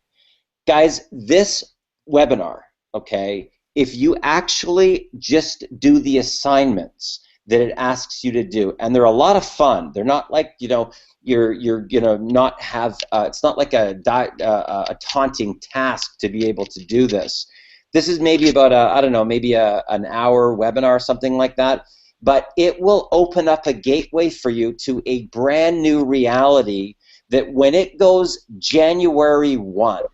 guys, this webinar, okay, if you actually just do the assignments that it asks you to do, and they're a lot of fun. They're not like, you're gonna not have. It's not like a taunting task to be able to do this. This is maybe about an hour webinar or something like that. But it will open up a gateway for you to a brand new reality that when it goes January 1,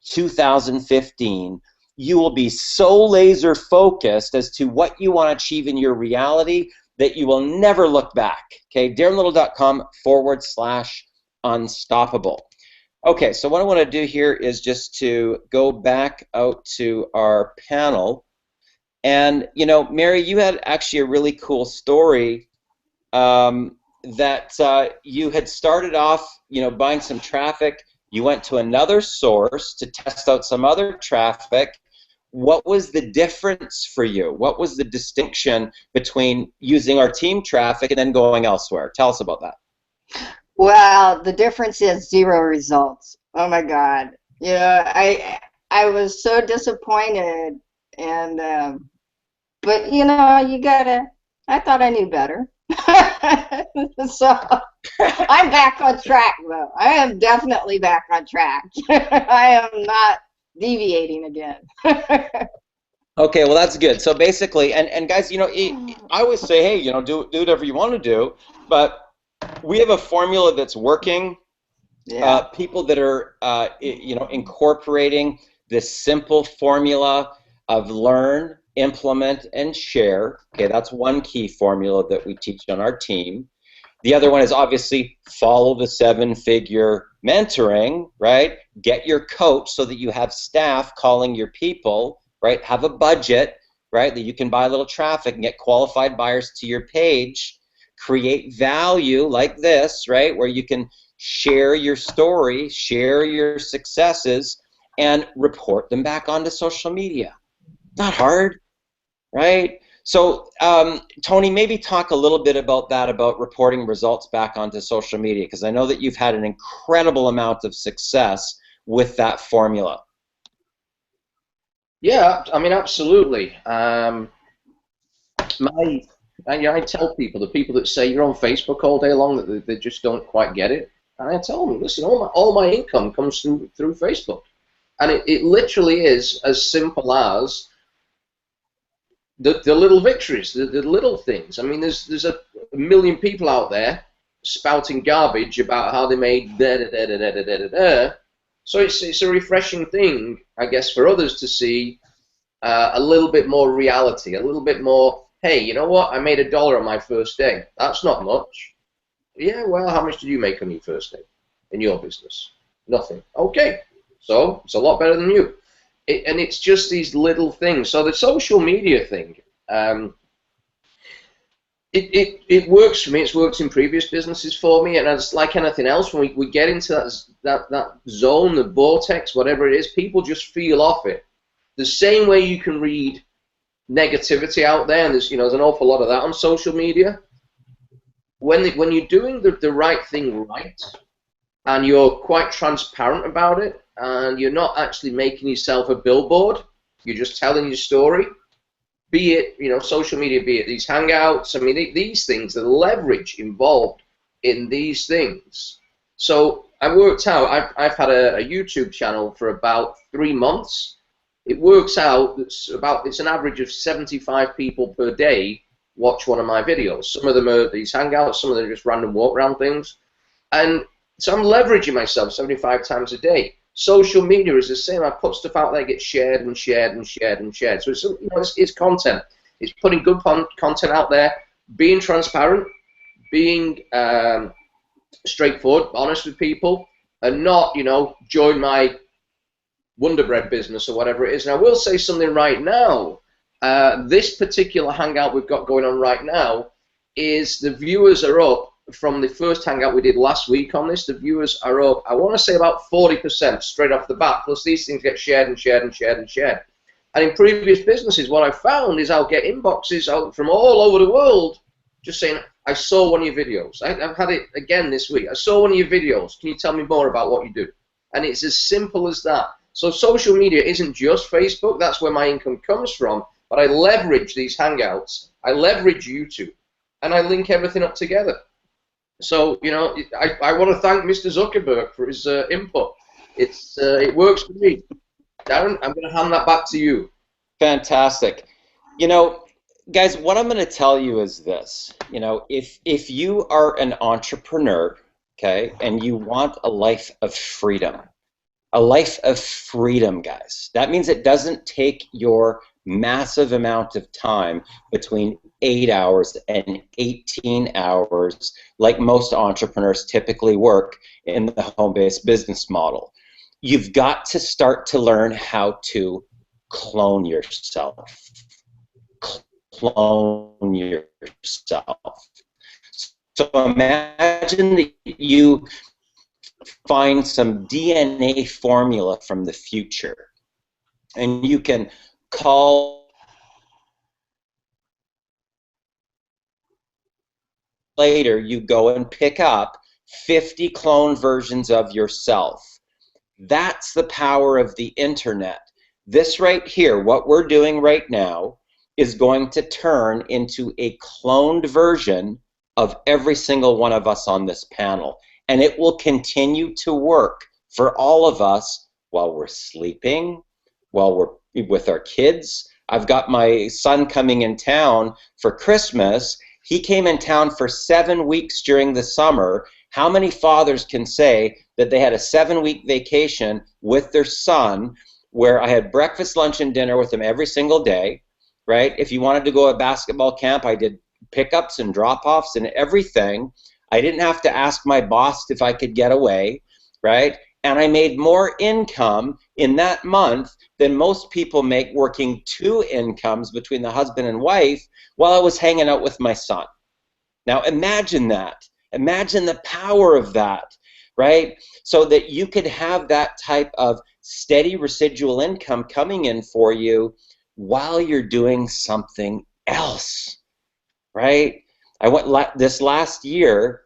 2015, you will be so laser focused as to what you want to achieve in your reality that you will never look back. Okay, darrenlittle.com/unstoppable. Okay, so what I want to do here is just to go back out to our panel. And, Mary, you had actually a really cool story that you had started off, buying some traffic. You went to another source to test out some other traffic. What was the difference for you? What was the distinction between using our team traffic and then going elsewhere? Tell us about that. Well, the difference is 0 results. Oh my God. I was so disappointed, and but I thought I knew better. So I'm back on track, though. I am definitely back on track. I am not deviating again. Okay, well, that's good. So basically, and guys, I always say, hey, do whatever you want to do, but we have a formula that's working. Yeah. People that are incorporating this simple formula of learn, implement, and share. Okay, that's one key formula that we teach on our team. The other one is obviously follow the 7-figure mentoring, right? Get your coach so that you have staff calling your people, right? Have a budget, right, that you can buy a little traffic and get qualified buyers to your page. Create value like this, right, where you can share your story, share your successes, and report them back onto social media. Not hard, right? So, Tony, maybe talk a little bit about that, about reporting results back onto social media, because I know that you've had an incredible amount of success with that formula. Yeah, I mean, absolutely. I tell people, the people that say you're on Facebook all day long, that they just don't quite get it. And I tell them, listen, all my income comes through Facebook. And it literally is as simple as the little victories, the little things. I mean, there's a million people out there spouting garbage about how they made da da da da da da da da. So it's a refreshing thing, I guess, for others to see a little bit more reality, a little bit more. Hey, you know what? I made $1 on my first day. That's not much. Yeah, well, how much did you make on your first day in your business? Nothing. Okay, so it's a lot better than you. And it's just these little things. So the social media thing, it works for me. It's worked in previous businesses for me, and it's like anything else. When we get into that zone, the vortex, whatever it is, people just feel off it. The same way you can read negativity out there, and there's an awful lot of that on social media. When you're doing the right thing right, and you're quite transparent about it, and you're not actually making yourself a billboard, you're just telling your story, be it, social media, be it these hangouts, I mean, these things, the leverage involved in these things. So I worked out, I've had a YouTube channel for about 3 months. It works out, it's an average of 75 people per day watch one of my videos. Some of them are these hangouts, some of them are just random walk around things. And so I'm leveraging myself 75 times a day. Social media is the same. I put stuff out there, it gets shared and shared and shared and shared. So it's content. It's putting good content out there, being transparent, being straightforward, honest with people, and not, join my Wonder Bread business or whatever it is. And I will say something right now. This particular hangout we've got going on right now is the viewers are up from the first hangout we did last week on this. The viewers are up, I want to say, about 40% straight off the bat. Plus these things get shared and shared and shared and shared. And in previous businesses, what I found is I'll get inboxes out from all over the world just saying, I saw one of your videos. I've had it again this week. I saw one of your videos. Can you tell me more about what you do? And it's as simple as that. So social media isn't just Facebook. That's where my income comes from. But I leverage these hangouts. I leverage YouTube. And I link everything up together. So, I want to thank Mr. Zuckerberg for his input. It works for me. Darren, I'm going to hand that back to you. Fantastic. Guys, what I'm going to tell you is this. If you are an entrepreneur, okay, and you want a life of freedom, guys, that means it doesn't take your massive amount of time between 8 hours and 18 hours like most entrepreneurs typically work in the home-based business model. You've got to start to learn how to clone yourself. Clone yourself. So imagine that you find some DNA formula from the future, and you can call later, you go and pick up 50 clone versions of yourself. That's the power of the internet. This right here, what we're doing right now, is going to turn into a cloned version of every single one of us on this panel. And it will continue to work for all of us while we're sleeping, while we're with our kids. I've got my son coming in town for Christmas. He came in town for 7 weeks during the summer. How many fathers can say that they had a 7-week vacation with their son where I had breakfast, lunch, and dinner with him every single day, right? If you wanted to go to a basketball camp, I did pickups and drop-offs and everything. I didn't have to ask my boss if I could get away, right? And I made more income in that month than most people make working 2 incomes between the husband and wife while I was hanging out with my son. Now imagine that. Imagine the power of that, right? So that you could have that type of steady residual income coming in for you while you're doing something else, right? This last year,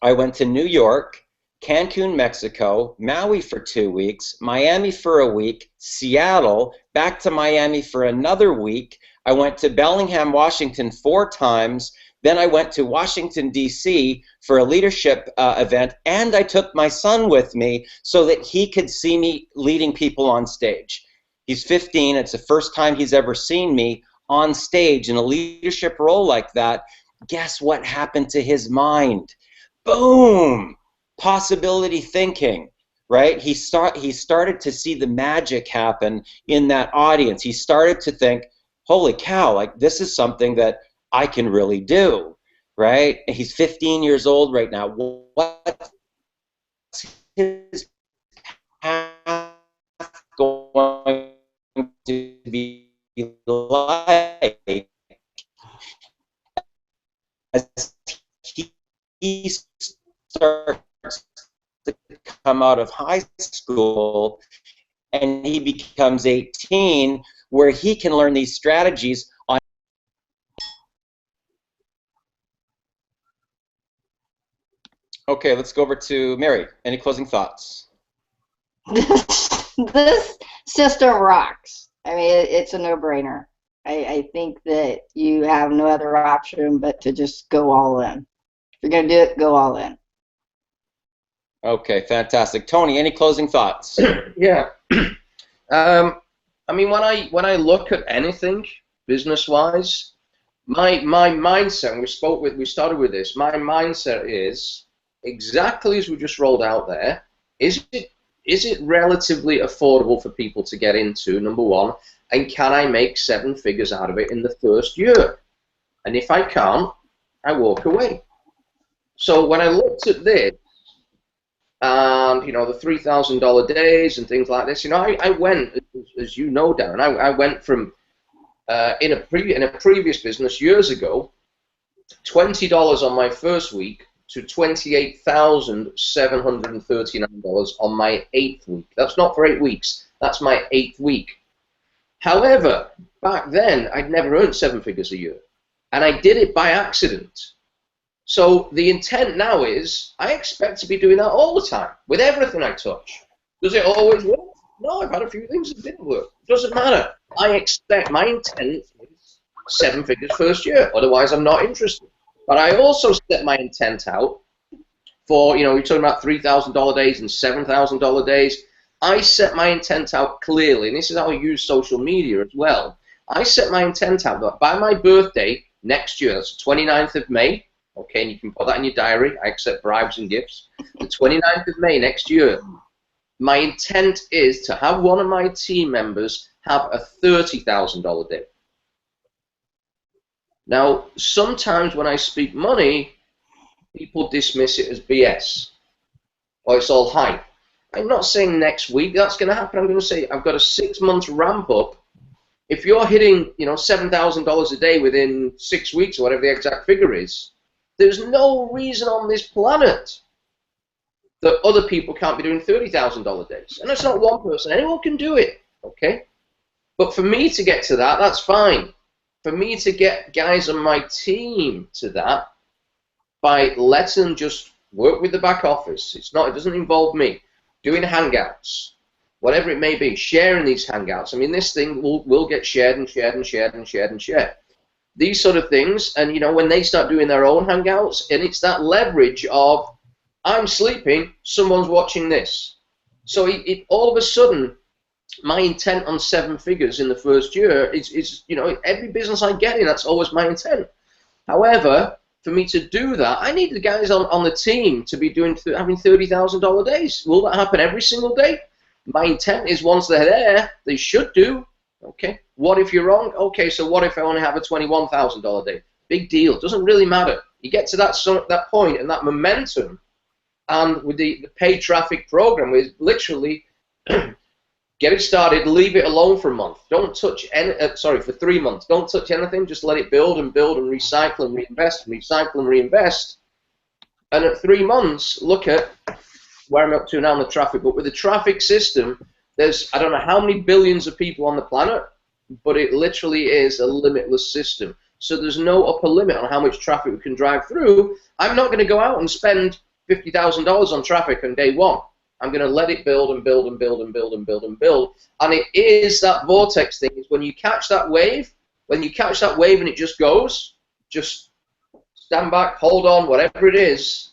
I went to New York, Cancun, Mexico, Maui for 2 weeks, Miami for a week, Seattle, back to Miami for another week. I went to Bellingham, Washington 4 times. Then I went to Washington, D.C. for a leadership event, and I took my son with me so that he could see me leading people on stage. He's 15. It's the first time he's ever seen me on stage in a leadership role like that, guess what happened to his mind? Boom! Possibility thinking, right? He started to see the magic happen in that audience. He started to think, holy cow, like this is something that I can really do, right? He's 15 years old right now. What's his path going to be like as he starts to come out of high school and he becomes 18, where he can learn these strategies on. Okay, let's go over to Mary. Any closing thoughts? This system rocks. I mean, it's a no-brainer. I think that you have no other option but to just go all in. If you're going to do it, go all in. Okay, fantastic. Tony, any closing thoughts? Yeah. I mean, when I look at anything business-wise, my mindset, and we started with this, my mindset is exactly as we just rolled out there. Is it relatively affordable for people to get into, number one, and can I make 7 figures out of it in the first year? And if I can't, I walk away. So when I looked at this, and you know, the $3,000 days and things like this, you know, I went, as you know, Darren, I went from in a previous business years ago, $20 on my first week to $28,739 on my 8th week. That's not for 8 weeks. That's my 8th week. However, back then, I'd never earned 7 figures a year, and I did it by accident. So the intent now is I expect to be doing that all the time with everything I touch. Does it always work? No, I've had a few things that didn't work. It doesn't matter. I expect, my intent is 7 figures first year. Otherwise, I'm not interested. But I also set my intent out for, you know, you're talking about $3,000 days and $7,000 days. I set my intent out clearly, and this is how I use social media as well. I set my intent out that by my birthday next year, that's the 29th of May, okay, and you can put that in your diary. I accept bribes and gifts. The 29th of May next year, my intent is to have one of my team members have a $30,000 day. Now, sometimes when I speak money, people dismiss it as BS, or it's all hype. I'm not saying next week that's going to happen. I'm going to say I've got a 6-month ramp up. If you're hitting, you know, $7,000 a day within 6 weeks, or whatever the exact figure is, there's no reason on this planet that other people can't be doing $30,000 days. And that's not one person. Anyone can do it, okay? But for me to get to that, that's fine. For me to get guys on my team to that, by letting them just work with the back office, it doesn't involve me. Doing hangouts, whatever it may be, sharing these hangouts. I mean, this thing will get shared and shared and shared and shared and shared. These sort of things, and you know, when they start doing their own hangouts, and it's that leverage of, I'm sleeping, someone's watching this. So all of a sudden, my intent on 7 figures in the first year is, you know, every business I get in, that's always my intent. However, for me to do that, I need the guys on the team to be having $30,000 days. Will that happen every single day? My intent is once they're there, they should do. Okay. What if you're wrong? Okay, so what if I only have a $21,000 day? Big deal. Doesn't really matter. You get to that point and that momentum, and with the paid traffic program, we literally get it started, leave it alone for a month. Don't touch for 3 months. Don't touch anything. Just let it build and build and recycle and reinvest and recycle and reinvest. And at 3 months, look at where I'm up to now in the traffic. But with the traffic system, there's, I don't know how many billions of people on the planet, but it literally is a limitless system. So there's no upper limit on how much traffic we can drive through. I'm not going to go out and spend $50,000 on traffic on day one. I'm going to let it build and build and build and build and build and build. And it is that vortex thing. Is when you catch that wave, and it just goes, just stand back, hold on, whatever it is,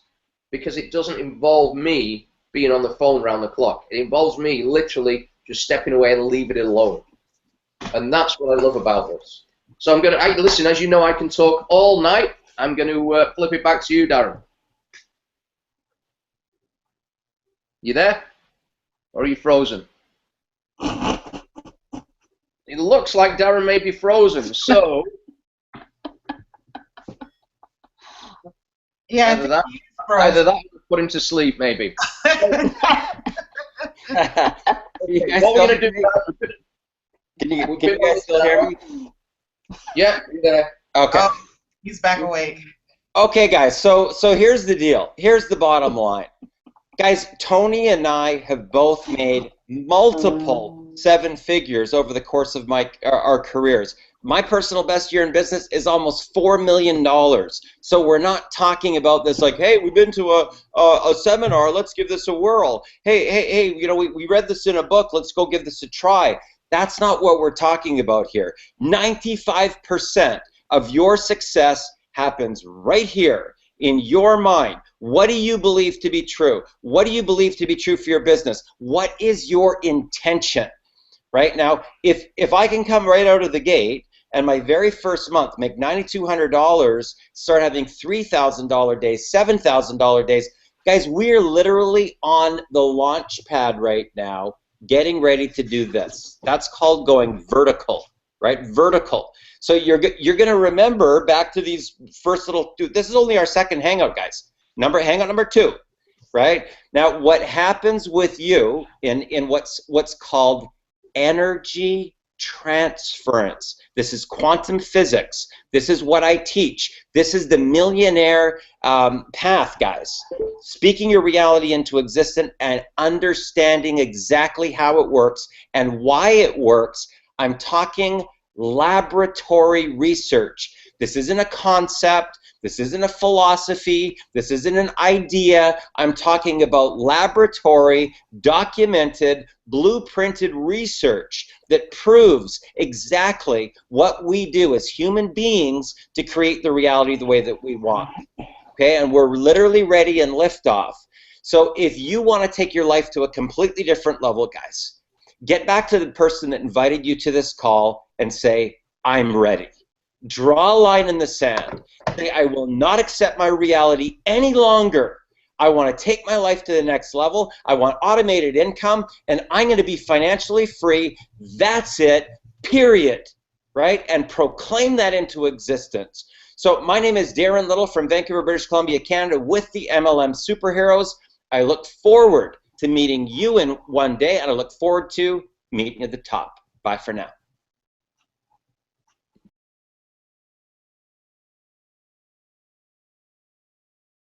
because it doesn't involve me being on the phone around the clock. It involves me literally just stepping away and leaving it alone. And that's what I love about this. So I'm going to, listen, as you know, I can talk all night. I'm going to flip it back to you, Darren. You there? Or are you frozen? It looks like Darren may be frozen, so... Yeah, either that or put him to sleep, maybe. You guys What we're going to do... Can you guys still hear me? Yeah, you're there. Okay. Oh, he's back awake. Okay, guys. So here's the deal. Here's the bottom line. Guys, Tony and I have both made multiple 7 figures over the course of our careers. My personal best year in business is almost $4 million. So we're not talking about this like, hey, we've been to a seminar, let's give this a whirl. Hey, you know, we read this in a book, let's go give this a try. That's not what we're talking about here. 95% of your success happens right here in your mind. What do you believe to be true? What do you believe to be true for your business? What is your intention? Right now, if I can come right out of the gate and my very first month make $9,200, start having $3,000 days, $7,000 days, guys, we're literally on the launch pad right now, getting ready to do this. That's called going vertical, right? Vertical. So you're going to remember back to these first little, this is only our second hangout, guys. Hangout number 2, right? Now, what happens with you in what's called energy transference. This is quantum physics. This is what I teach. This is the millionaire path, guys. Speaking your reality into existence and understanding exactly how it works and why it works. I'm talking laboratory research. This isn't a concept. This isn't a philosophy. This isn't an idea. I'm talking about laboratory, documented, blueprinted research that proves exactly what we do as human beings to create the reality the way that we want. Okay, and we're literally ready and liftoff. So if you want to take your life to a completely different level, guys, get back to the person that invited you to this call and say, I'm ready. Draw a line in the sand. Say, I will not accept my reality any longer. I want to take my life to the next level. I want automated income, and I'm going to be financially free. That's it, period, right? And proclaim that into existence. So my name is Darren Little from Vancouver, British Columbia, Canada, with the MLM Superheroes. I look forward to meeting you in one day, and I look forward to meeting at the top. Bye for now.